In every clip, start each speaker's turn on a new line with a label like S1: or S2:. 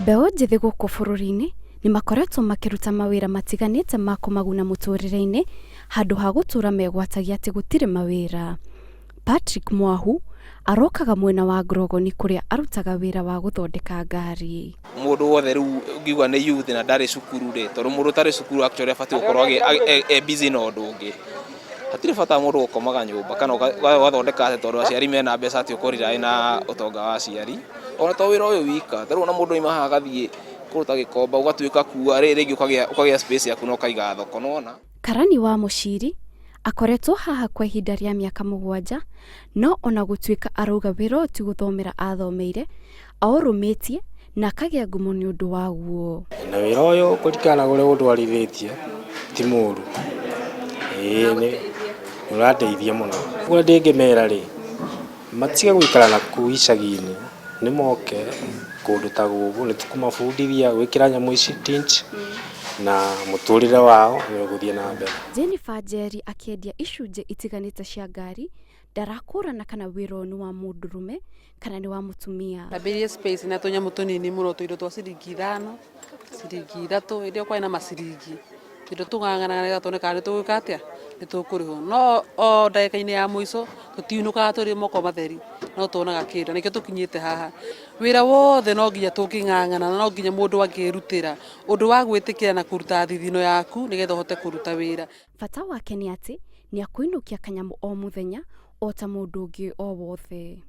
S1: Mbeũ njĩthĩ gũkũ bũrũri-inĩ nĩ makoretwo makĩruta mawĩra matiganĩte ma kũmaguna mũtũrĩre-inĩ handũ ha gũtũra megwatagia atĩ gũtirĩ mawĩra. Patrick Mwahu arokaga mwena wa Grogoni kũrĩa arutaga wĩra wa gũthondeka ngari.
S2: Mũndũ wothe rĩu ngiuga nĩ youth na ndarĩ cukuru rĩ, tondũ mũndũ ũtarĩ cukuru actually abatie gũkorwo busy na ũndũ ũngĩ. Hatirĩ bata mũndũ gũkomaga nyũmba kana ũgathondeka atĩ tondũ aciari mena mbeca atĩ ũkorĩra na ũtonga wa aciari. Ona to wĩra ũyũ wika, tarĩu na mũndũ oima haha agathiĩ kũruta gĩkomba ũgatuĩka kuua rĩngĩ ũkagĩa space yaku na ũkaiga thoko nona.
S1: Karani wa Mũciri akoretwo haha kwa ihinda rĩa mĩaka 7, no ona gũtuĩka arauga wĩra ũyũ ti gũthomera athomeire, aũrũmĩtie na akagĩa ngumo nĩ ũndũ waguo.
S3: Na wĩra ũyũ kũringana na ũrĩa ũtwarithĩtie ti mũru. Nĩ ũrateithia mũno. Ũrĩa ndĩngĩmera rĩ, matige gũikara na kũu icagi-inĩ, nĩ moke kũndũ ta gũkũ nĩ tũkũmabundithia gwĩkĩra nyamũ ici tinch na mũtũrĩre wao nĩ gũthiĩ na mbere.
S1: Jennifer Njeri akĩendia icunjĩ itiganĩte cia ngari, ndarakũrana kana wĩra ũyũ nĩ wa mũndũrũme kana nĩ wa mũtumia.
S4: Ndambĩrĩirie space na tũnyamũ tũnini mũno tũindo twa ciringi 5, ciringi 3, ĩrĩa kwari na maciringi. Tũindo tũng'ang'anaga tuoneka nĩ tũgwĩka atĩa, nĩ tũkũrĩhwo. No o ndagĩka-inĩ ya mũico tũtiunũkaga tũrĩ moko matheri, no tuonaga kĩndũ, nĩkĩo tũkinyĩte haha. Wĩra wothe no nginya tũngĩng'ang'ana na no nginya mũndũ angĩrutĩra ũndũ wa gwĩtĩkĩra na kũruta thithino yaku nĩgetha ũhote kũruta wĩra.
S1: Bata wake nĩ atĩ nĩ akũinũkia kanyamũ o mũthenya o ta mũndũ ũngĩ o wothe.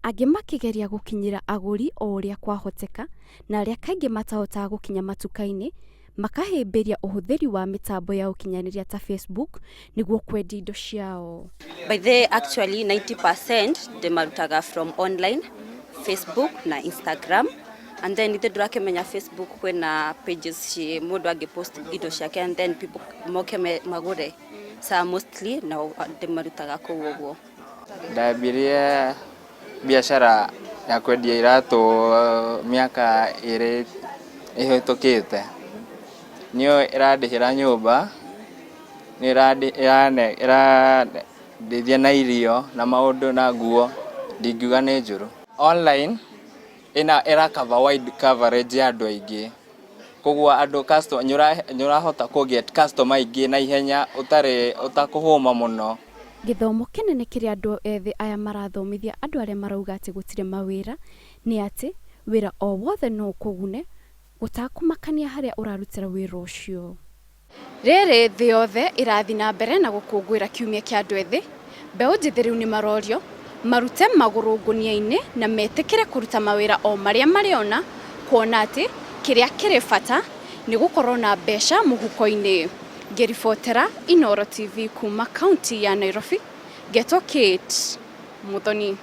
S1: Angĩ makĩgeria gũkinyĩra agũri o ũrĩa kwahoteka, na arĩa kaingĩ matahotaga gũkinya matuka-inĩ makahĩmbĩria ũhũthĩri wa mĩtambo ya ũkinyanĩria ta Facebook nĩguo kwendia indo ciao.
S5: By the actually 90% ndemarutaga from online, Facebook na Instagram, and then ithe ndũrakĩmenya Facebook kwĩna pages mũndũ angĩpost indo ciake and then people moke magũre. So mostly na ndemarutaga kũu ũguo.
S6: Ndambirie biashara ya kwendia iratũ mĩaka 2 ĩhĩtũkĩte. Niyo ĩrandĩhĩra nyũmba, nĩ ĩrandeithia na irio na maũndũ na nguo, ndingiuga nĩ njũru. Online ĩra cover wide coverage ya andũ aingĩ, koguo andũ nĩ ũrahota kũget customer aingĩ na ihenya ũtakũhũma mũno.
S1: Gĩthomo kĩnene kĩrĩa andũ ethĩ aya marathomithia andũ arĩa marauga atĩ gũtirĩ mawĩra nĩ atĩ wĩra o wothe no ũkũgune gũtakũmakania harĩa ũrarutĩra wĩra ũcio. Rĩrĩ thĩ yothe ĩrathiĩ na mbere na gũkũngũĩra kiumia kĩa andũ ethĩ, mbeũ njĩthĩ rĩu nĩ marorio marute magũrũ ngũnia-inĩ na metĩkĩre kũruta mawĩra o marĩa marĩona, kuona atĩ kĩrĩa kĩrĩ bata nĩ gũkorwo na mbeca mũhuko-inĩ. Ngĩribotera Inooro TV kuma kaunti ya Nairobi, Geto Kate Muthoni.